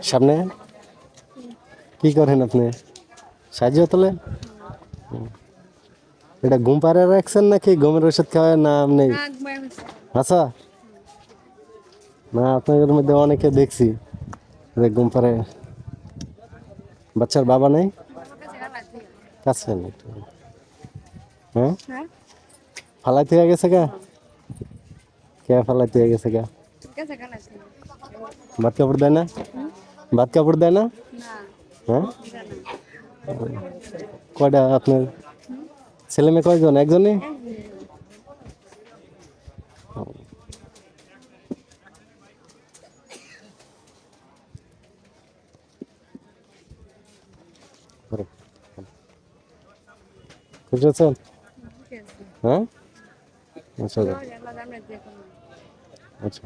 সামনে কি করেন আপনি? সাহায্য তোলেন? এটা ঘুম পাড়ে রাখছেন নাকি ঘুমের ওষুধ খাওয়ায় না আপনি? আচ্ছা, না আপনাদের মধ্যে অনেকে দেখছি যে ঘুম পাড়ে। বাচ্চার বাবা নেই? কাছে নেই। হ্যাঁ, ফালাইতে হয়ে গেছে গা? কে ফালাইতে হয়ে গেছে গা? ভাত কাপড় দেয় না? ভাত কাপড় দেয় না? হ্যাঁ, কয়টা আপনার ছেলে মেয়ে কয়জন? একজনই? খুশি আছেন? হ্যাঁ, আচ্ছা আচ্ছা।